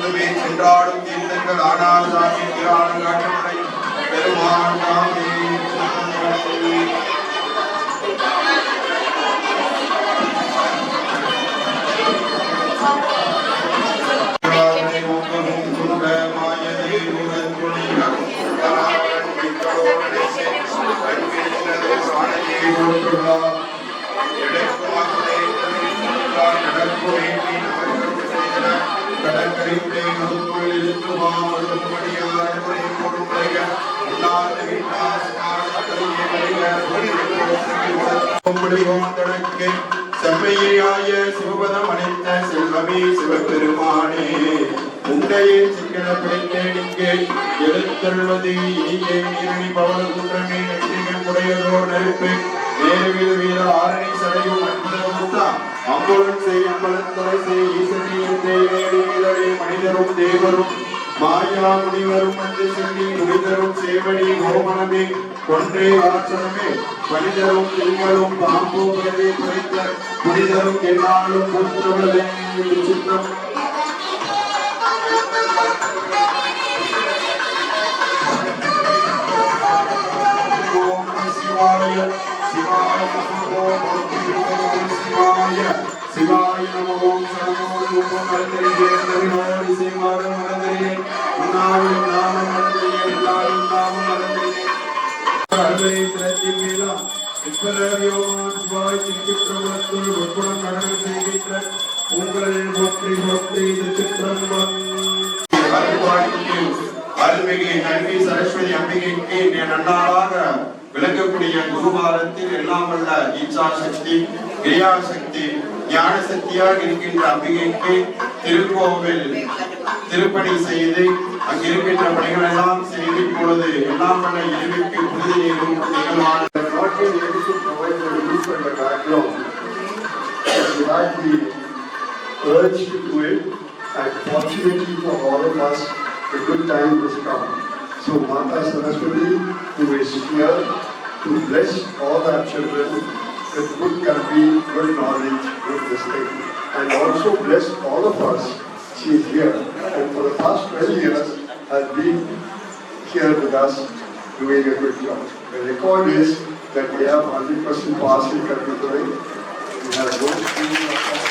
எப்பொழுதுமே சென்றாடும் தீர்த்தங்கள் ஆனால் சாமி திரான காட்டுமுறை பெருமான் சாமி செம்மையாய சிவபதம் அளித்த செல்வமே சிவபெருமானே உண்டையே சிக்கன பிடித்தேனிங்கே எழுத்தருள்வது இனியே நீரணி பவள குன்றமே நெற்றிகள் உடையதோர் நெருப்பு நேருவில் வீர ஆரணி சடையும் அற்புதமுத்தா அம்புடன் செய் அம்பலத்துறை செய் ஈசனியத்தை நேடி நிழலே மனிதரும் தேவரும் மாயா முனிவரும் வந்து சொல்லி முடிதரும் சேவடி கோமனமே கொன்றே ஆச்சரமே மனிதரும் திங்களும் பாம்பும் பிறவே குறைத்த புனிதரும் என்னாலும் புத்தவளே விசித்திரம் சிவாய சிவாய சிவாய சிவாய நமோ சரணோ ரூபம் மறந்தறியே நவினோடி சிவாரம் மறந்தறியே உன்னாவின் நாமம் மறந்தறியே எல்லாரும் நாமம் மறந்தறியே அருளை திறத்தின் மேலாம் இப்பலவியோமான் சிவாய் திருச்சிற்றம்பலத்துள் ஒப்புடம் நடனம் செய்கின்ற உங்களை போற்றி போற்றி திருச்சிற்றம்பலம் அருள்மிகு கல்வி சரஸ்வதி அம்பிகைக்கு நன்னாளாக விளக்கக்கூடிய குருபாலத்தில் எல்லாம் வல்ல ஈச்சா சக்தி கிரியா சக்தி ஞான சக்தியாக இருக்கின்ற அம்பிகைக்கு திருக்கோவில் திருப்பணி செய்து அங்கிருக்கின்ற பணிகள் எல்லாம் செய்து இப்பொழுது எல்லாம் வல்ல இறைவிக்கு புனித நீரும் a good time has come. So Mata Saraswati, who is here to bless all our children with good country, good knowledge, good wisdom, and also bless all of us. She is here, and for the past 12 years has been here with us doing a good job. The record is that we have 100% pass in Kalpatarai. We have no students of us.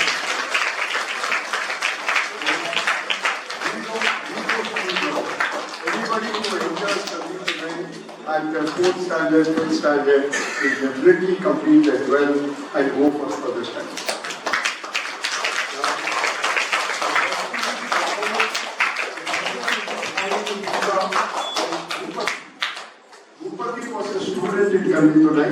And the fourth standard, fifth standard is definitely complete as well and go for further studies. Upati was a student in Kalpatarai.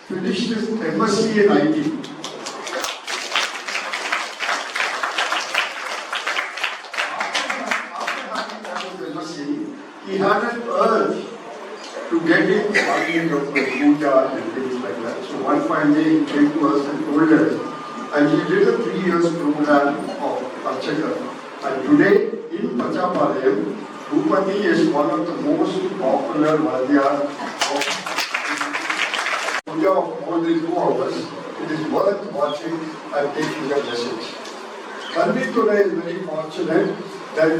Finished his MSc in IT. He had an urge to get in of the puja and things like that. So one fine day he came to us and told us, and he did a 3 years program of Archaka. And today in Pachapalayam, Upati is one of the most popular Vadhyas of puja of more than 2 hours. It is worth watching and taking the message. Kalpatarai is very fortunate that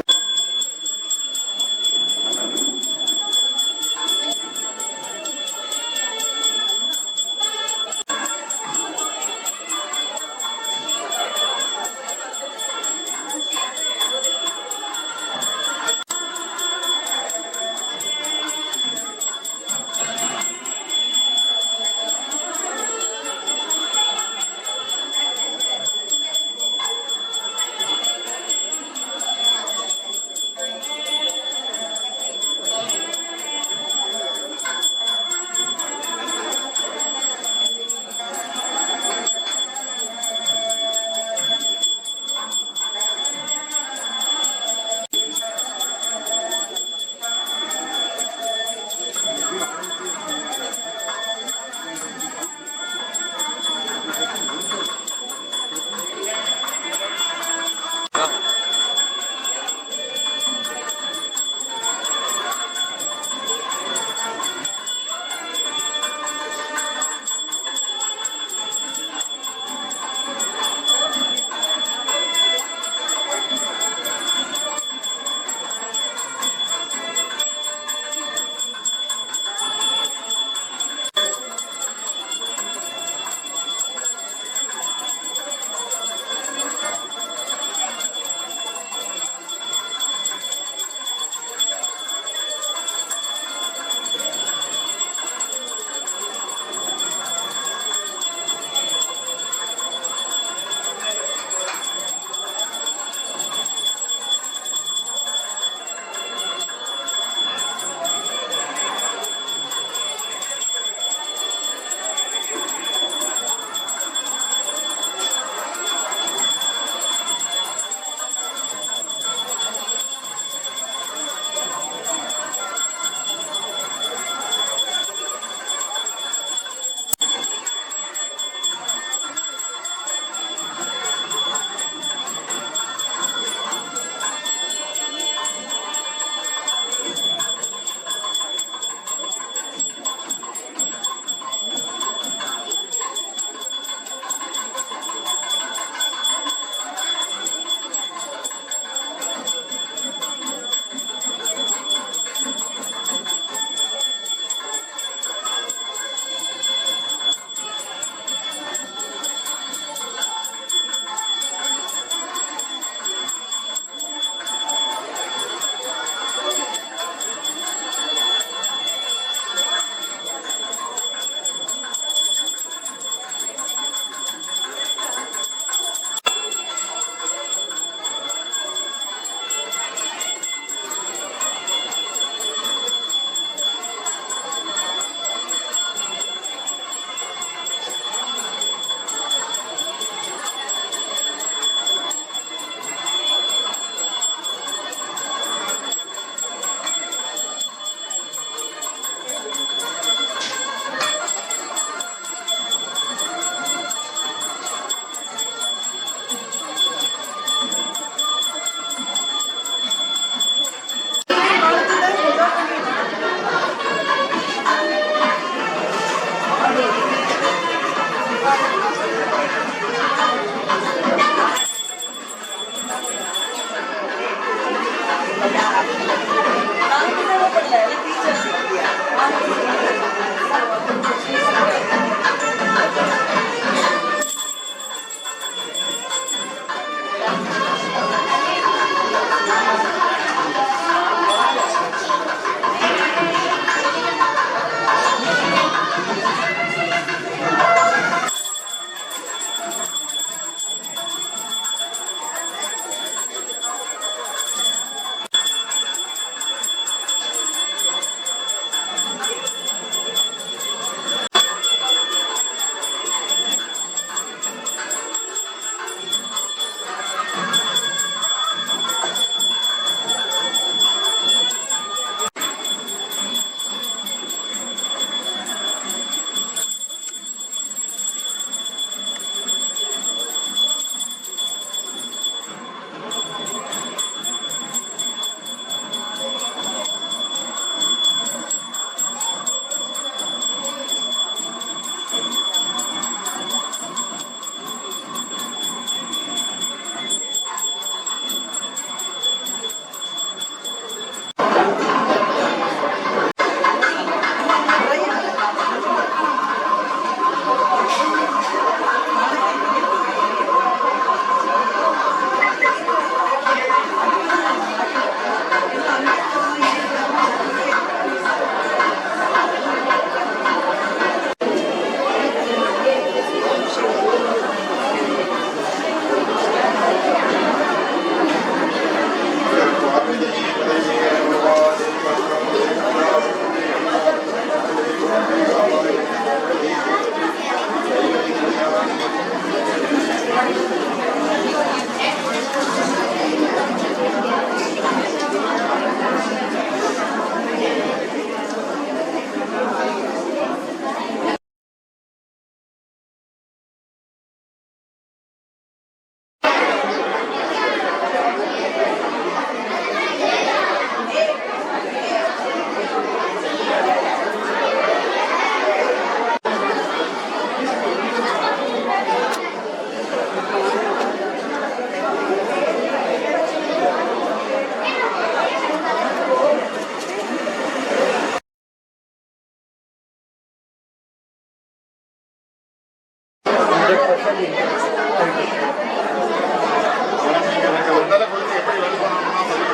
எனக்கு ஒன்றரை கொடுத்து எப்படி வெளி பண்ணணும்னா சொல்லி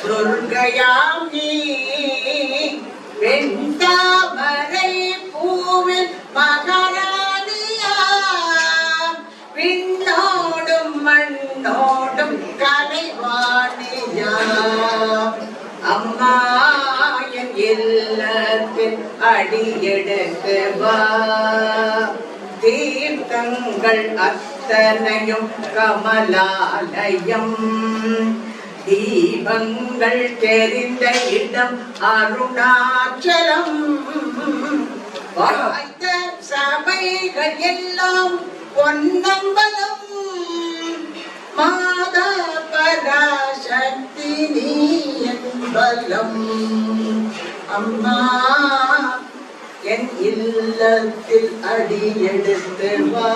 துர்கையாம் நீ வெண்தாமரை பூவில் மகாராணியாம் விண்ணோடும் மண்ணோடும் கலைவாணியாம் அம்மா என் இல்லத்தில் அடியெடுத்து வா தீர்த்தங்கள் அத்தனையும் கமலாலயம் தீபங்கள் தெரிந்த இடம் அருணாச்சலம் வாய்த்த சபைகள் எல்லாம் பொன்னம்பலம் மாதா பராசக்தி நீ என்பலம் அம்மா என் இல்லத்தில் அடியெடுத்து வா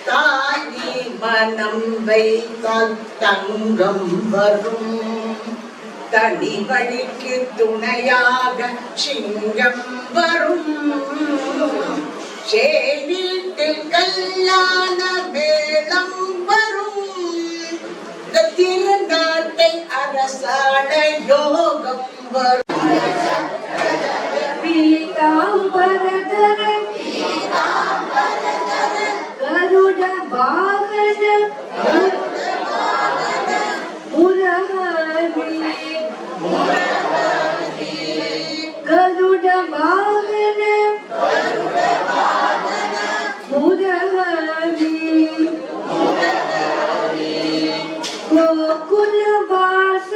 தாயி மனம் வைத்தால் தங்கம் வரும் தனி வழிக்கு துணையாக சிங்கம் வரும் சேவீட்டில் கல்யாண மேளம் வரும் திருநாட்டை அரசாண யோகம் வரும் பீதாம்பரதரன் கருட வாகன முரஹரி கருட வாகன முரஹரி கோகுல வாச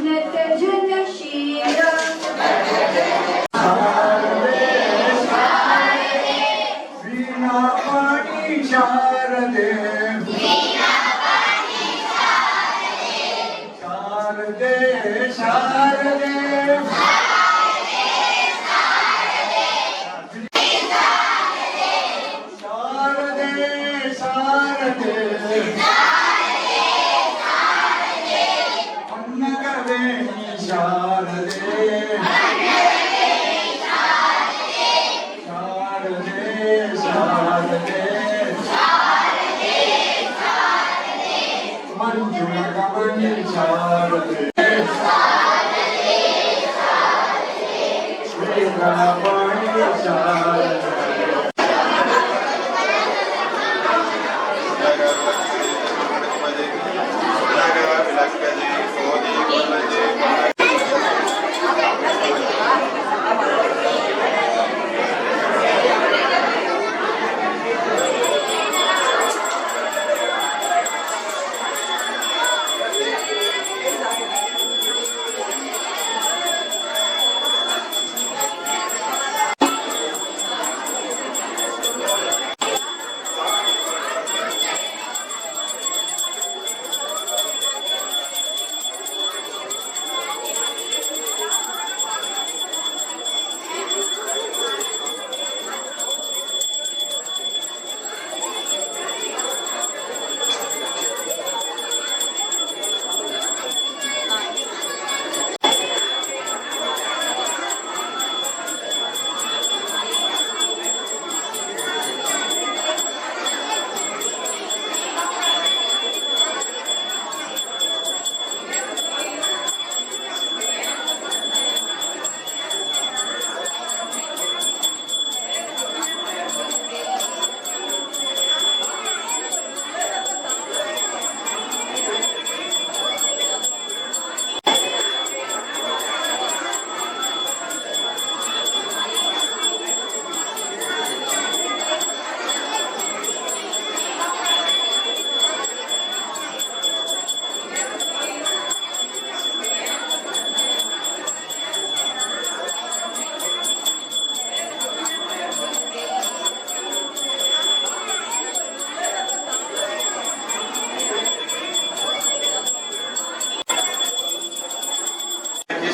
நட ஜன ஷீர शारदे शारदे शारदे शारदे शारदे अन्नगवे शारदे शारदे शारदे मंजुळगमनि शारदे श्रीरामणि शारदे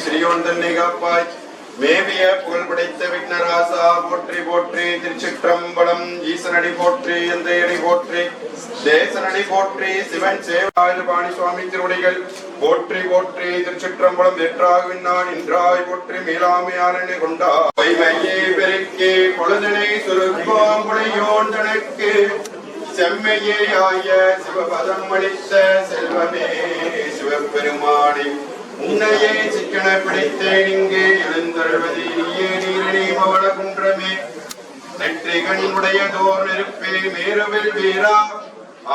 Sri Ondan Nega Pai மேவிய புகழ் படைத்த விக்னராசா போற்றி போற்றி. திருச்சிற்றம்பலம். ஈசனடி போற்றி, எந்தையடி போற்றி, தேசனடி போற்றி. சிவன் சேவாயுத பாணி சுவாமி திருவடிகள் போற்றி போற்றி. திருச்சிற்றம்பலம். வெற்றாக விண்ணான் நின்றாய் போற்றி. மேலாமையாளனை கொண்டா பொய்மையே பெருக்கே பொழுதனை சுருக்கோம் புனையோன் தனக்கு செம்மையே ஆய சிவபதம் அளித்த செல்வமே சிவபெருமானே உன்னையே சிக்கன பிடித்தேன் இங்கே எழுந்தருள்வதி நீயே நீரணி மவள குன்றமே நெற்றிகனுடையதோர் நெருப்பே மேருவில் வீரா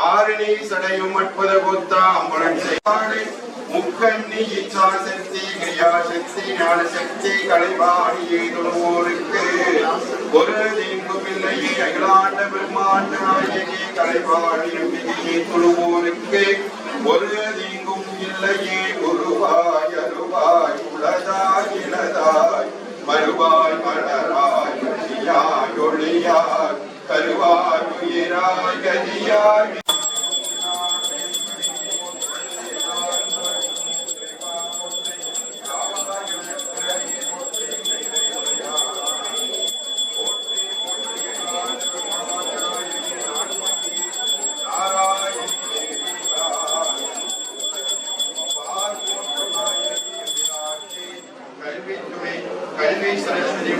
ஆரணி சடையும் அற்புத கூத்தா அம்புடன் செய்வாளே முக்கண்ணி இச்சா சக்தி கிரியா சக்தி ஞான சக்தி கலைவாணியை தொழுவோருக்கு ஒரு தீங்கும் இல்லையே அகிலாண்ட பிரம்மாண்ட நாயகி கலைவாணி நம்பிக்கையை தொழுவோருக்கு ஒரு தீங்கும் இல்லையே. குருவாய் அருவாய் உளதாய் இளதாய் மறுவாய் மலராய் ஒளியாய் ஒளியாய் கருவாய் உயிராய் கதியாய் கல்வி சரஸ்வதி